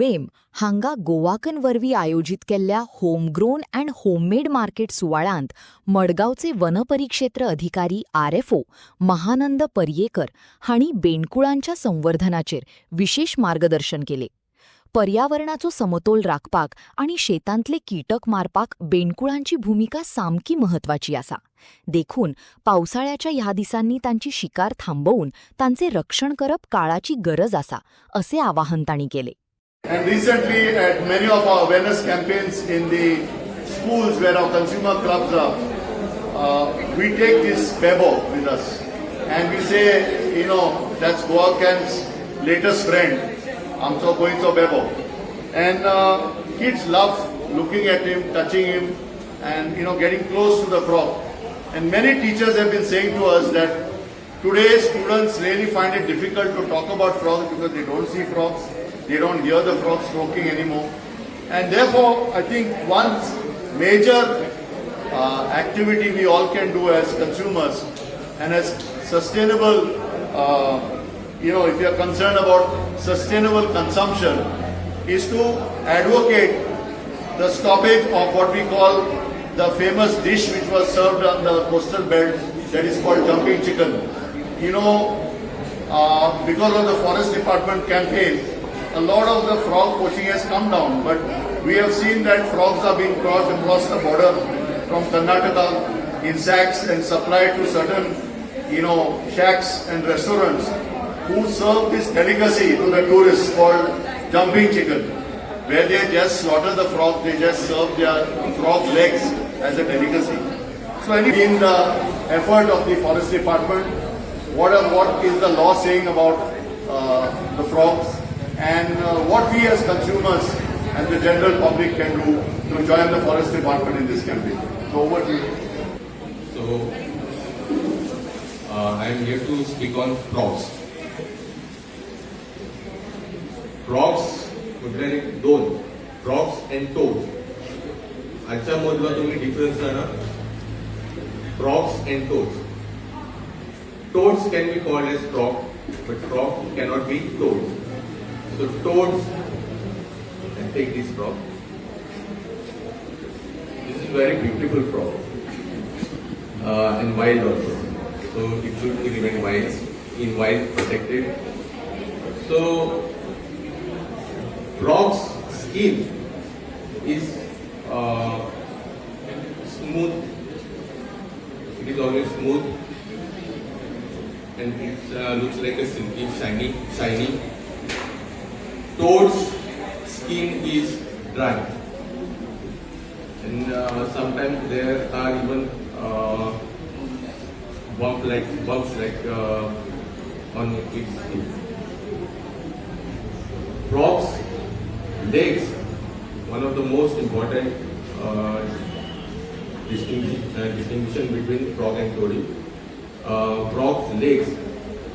युवेम हांगा गोवाकन वरवीं आयोजीत केल्ल्या होमग्रोन अँड होममेड मार्केट सुवाळ्यांत मडगांवचे वनपरिक्षेत्र अधिकारी आरएफओ महानंद पर्येकर हांणी बेंडकुळांच्या संवर्धनाचेर विशेष मार्गदर्शन केले. पर्यावरणाचो समतोल राखपाक आनी शेतांतले कीटक मारपाक बेंडकुळांची भूमिका सामकी महत्वाची आसा. देखून पावसाळ्याच्या ह्या दिसांनी तांची शिकार थांबवून तांचे रक्षण करप काळाची गरज आसा, असे आवाहन तांणी केले. And recently, at many of our awareness campaigns in the schools where our consumer clubs are, we take this bebo with us. And we say, that's Goakan's latest friend, Amso Goinso bebo. And kids love looking at him, touching him, and, getting close to the frog. And many teachers have been saying to us that today students really find it difficult to talk about frogs because they don't see frogs. They don't hear the frogs croaking anymore. And therefore, I think one major activity we all can do as consumers and as sustainable, if you are concerned about sustainable consumption, is to advocate the stoppage of what we call the famous dish which was served on the coastal belt, that is called jumping chicken. Because of the Forest Department campaign, a lot of the frog poaching has come down, but we have seen that frogs are being brought across the border from Karnataka in sacks and supplied to certain, shacks and restaurants who serve this delicacy to the tourists called jumping chicken, where they just slaughter the frog, they just serve their frog legs as a delicacy. So in the effort of the Forest Department, what is the law saying about the frogs? And what we as consumers and the general public can do to join the Forest Department in this campaign. So over to you. So I am here to speak on frogs. Frogs म्हटल्यार दोन, frogs and toads. आजच्या मधला तुम्ही difference जाणा? Frogs and toads. Toads can be called as frog, but frog cannot be toads. So toads, and take this frog. This is very beautiful frog, and wild also. So it should remain wild, protected. So frog's skin is smooth. It is always smooth, and it looks like a silky, shiny. Toad's skin is dry, and sometimes there are even bumps on its skin. Frog's legs, one of the most important distinction between frog and toad. Frog's legs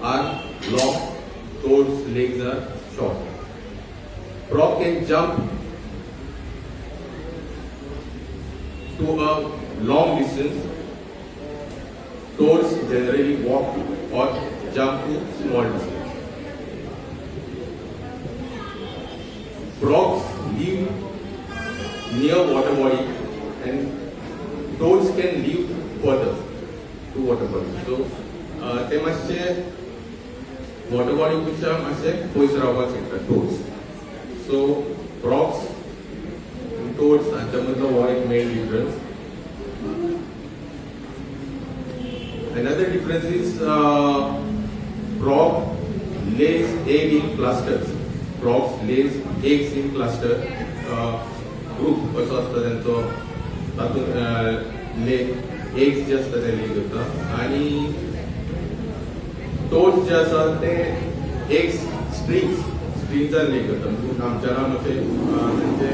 are long, toad's legs are short. Frog can jump to a long distance. Toads generally walk or jump to small distance. Frogs live near water body, and toads can live further to water body. So they मातशे water body पेक्षा मातशे पयस रावपाक शकता toads. So frogs and toads हांच्यामधलो हो एक main difference. Another difference is frog lays egg in clusters. Frogs lays eggs in cluster. Group कसो असता त्यांचो तातूंत eggs जे असता ते lay करता, आणि toads जे आसा ते eggs strings are lay करता. आमच्या लांब अशे त्यांचे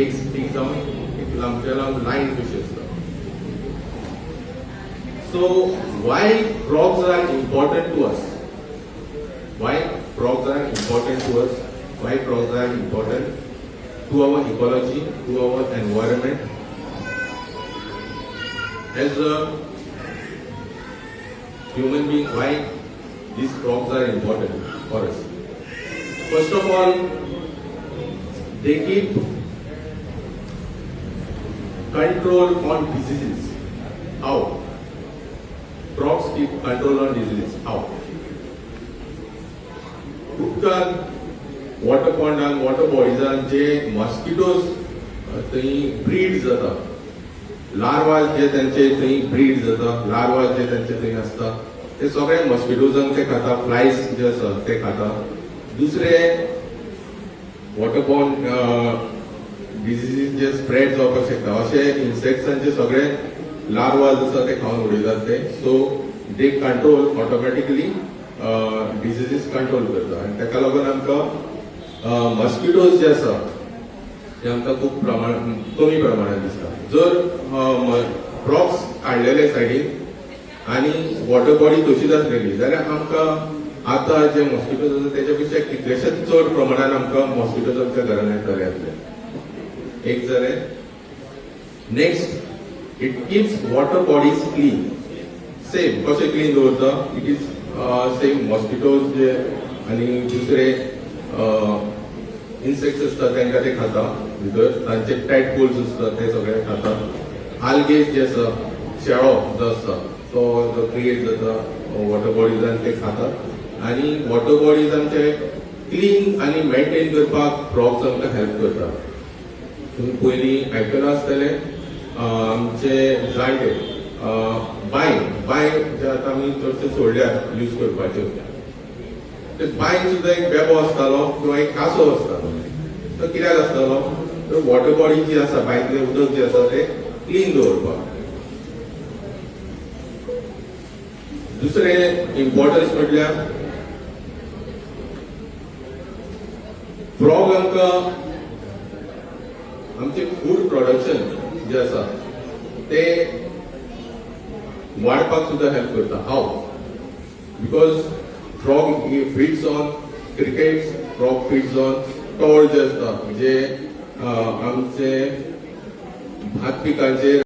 eggs strings जावन एक आमच्या लांब line कशी असता. So why frogs are important to us? Why frogs are important to us? Why frogs are important to our ecology, to our environment? As a human being, why these frogs are important for us? First of all, they keep control on diseases. How? Frogs keep control on diseases. How? उदकान water पॉन्डान water बॉडीजान जे mosquitoes थंय breed जाता, लार्वाल जे त्यांचे थंय breed जाता, लार्वाल जे त्यांचे थंय आसता ते सगळे मॉस्किटोजांक ते खाता, फ्लायज जे आसा ते खाता. दुसरे वॉटर बॉर्न डिजीजीस जे स्प्रेड जावपाक शकता अशे इन्सेक्ट्सांचे सगळे लार्वाज आसा ते खावन उडयतात ते. सो दे कंट्रोल ऑटोमॅटिकली डिजीजीस कंट्रोल करता आनी ताका लागून आमकां मॉस्किटोज जे आसा ते आमकां खूब कमी प्रमाणात दिसता. जर फ्रॉग्स काडलेले सायडीन आनी वॉटर बॉडी तशीच आसलेली जाल्यार आमकां आतां जे मॉस्किटोज आसा तेच्या पेक्षा कितलेशेच चड प्रमाणात आमकां मॉस्किटोज आमच्या घरांत येताले आसले. एक जालें. Next, it keeps water bodies clean. Same कशें क्लीन दवरता, इट इज सेम मॉस्किटोज जे आनी दुसरे इन्सेक्ट्स आसता तांकां ते खाता भितर, तांचे टॅडपोल्स आसता ते सगळे खाता. आल्गेज जे आसा, शेळो जो आसता तो जो क्रिएट जाता वॉटर बॉडीजान ते खातात आनी वॉटर बॉडीज आमचे क्लीन आनी मेंटेन करपाक फ्रॉग्स आमकां हेल्प करता. तुम्ही पयलीं आयकलां आसतलें आमचे जायते बांय जे आतां आमी चडशे सोडल्यात यूज करपाच्यो, ते बांयन सुद्दां एक बेबो आसतालो किंवा एक कासव आसतालो. तो कित्याक आसतालो, तर वॉटर बॉडी जी आसा बांयतलें उदक जे आसा ते क्लीन दवरपाक. दुसरे इम्पॉर्टन्स म्हटल्यार फ्रॉग आमकां आमचे फूड प्रोडक्शन जे आसा ते वाडपाक सुद्दां हेल्प करता. How? Because frog feeds on crickets, frog feeds on टॉळ जे आसता जे आमचे भात पिकांचेर